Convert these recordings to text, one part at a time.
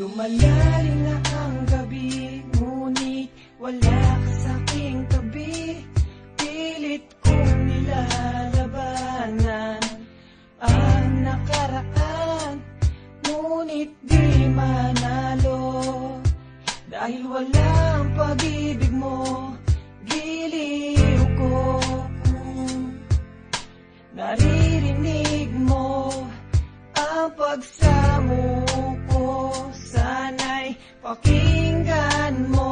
Lumalalim na ang gabi, ngunit wala ka sa'king tabi. Pilit kong nilalabanan ang nakaraan, ngunit di manalo. Dahil walang pag-ibig mo, giliw ko. Naririnig mo ang pagsamo ko, sana'y pakinggan mo.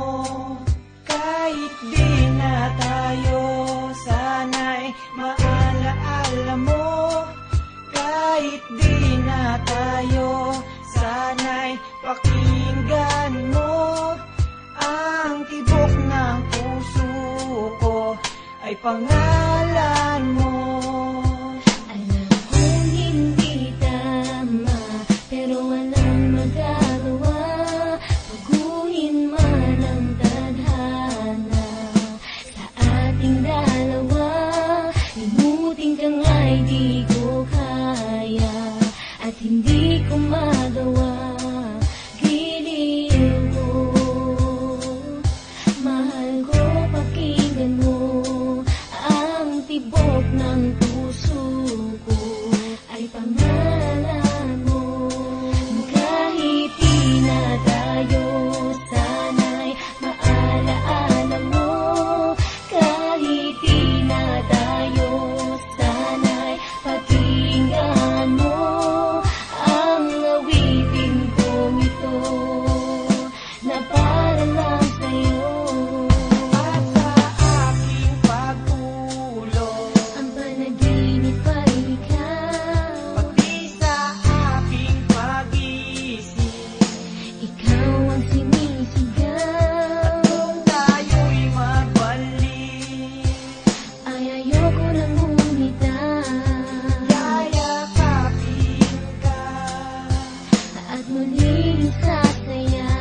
Kahit di na tayo, sana'y maalaala mo. Kahit di na tayo, sana'y pakinggan mo. Ang tibok ng puso ko ay pangalan mo. Alam kong hindi tama, pero walang magagawa. Baguhin man ang tadhana sa ating dalawa. Limutin ka nga'y di ko kaya, at hindi ko magawa. Giliw ko, mahal ko, pakinggan mo. Ang tibok ng puso ko ay pangalan mo. Kahit di na tayo, sana'y maalaala mo. Kahit di na tayo, sana'y pakinggan mo. Ang awitin kong ito na para lang sa'yo. At sa aking pagtulog, Ang panaginip ay ikaw, pati sa aking pag-isip, ikaw ang sinisigaw. kung tayo'y magbalik, Ay ayoko nang bumitaw, yayakapin ka. at muling sasaya.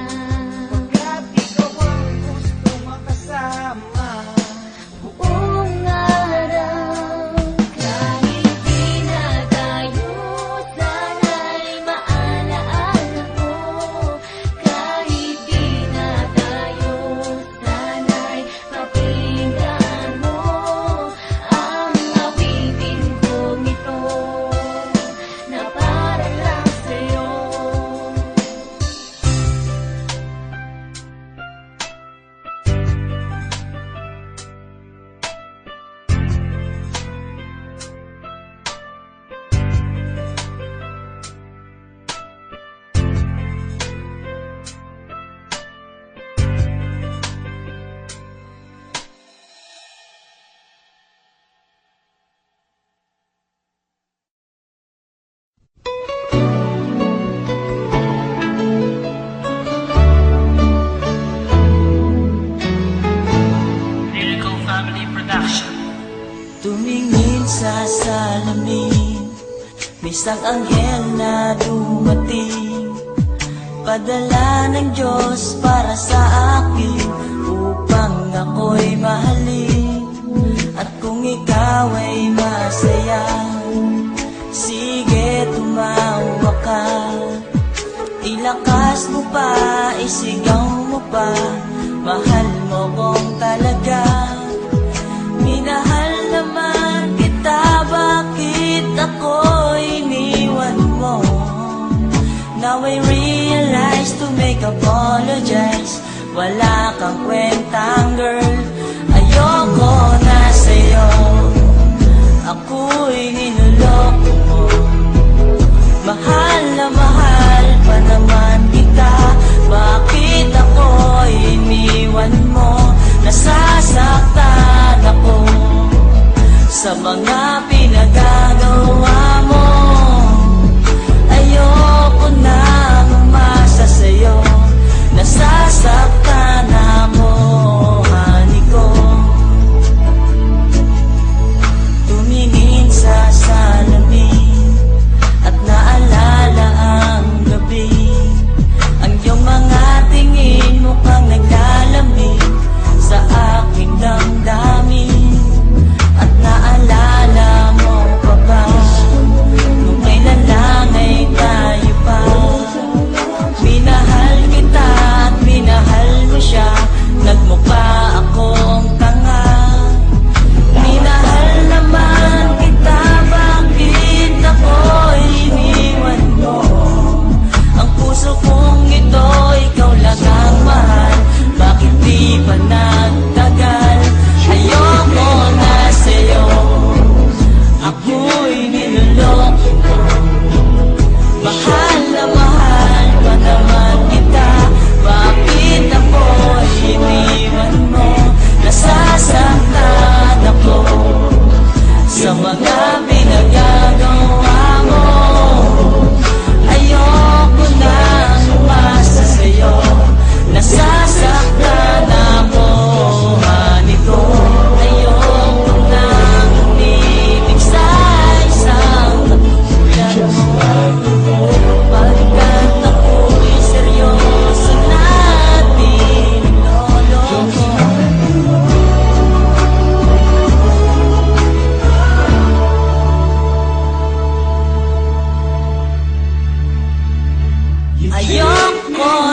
Pagkat ikaw ang gusto makasama, Buong araw, kahit di na tayo, sana'y maalaala mo. Kahit di na tayo, sana'y pakinggan mo. Ang awitin kong ito na para lang sa'yo. Lyrical Family Production. Tumingin sa salamin, may isang anghel na dumating. Padala ng Diyos para sa akin, upang ako'y mahalin. At kung ikaw ay masaya, sige tumawa ka. Ilakas mo pa, isigaw mo pa, mahal mo kong talaga. Minahal naman kita, bakit ako iniwan mo? Now I realize to make apologize, wala kang kwentang girl, ayoko na sa'yo. Ako'y niloloko mo, mahal na mahal pa naman kita. Bakit ako iniwan mo? Nasasaktan ako sa mga pinagagawa mo. Ayoko na umasa sa'yo, nasasaktan ako, honey ko. Tumingin sa salamin, ko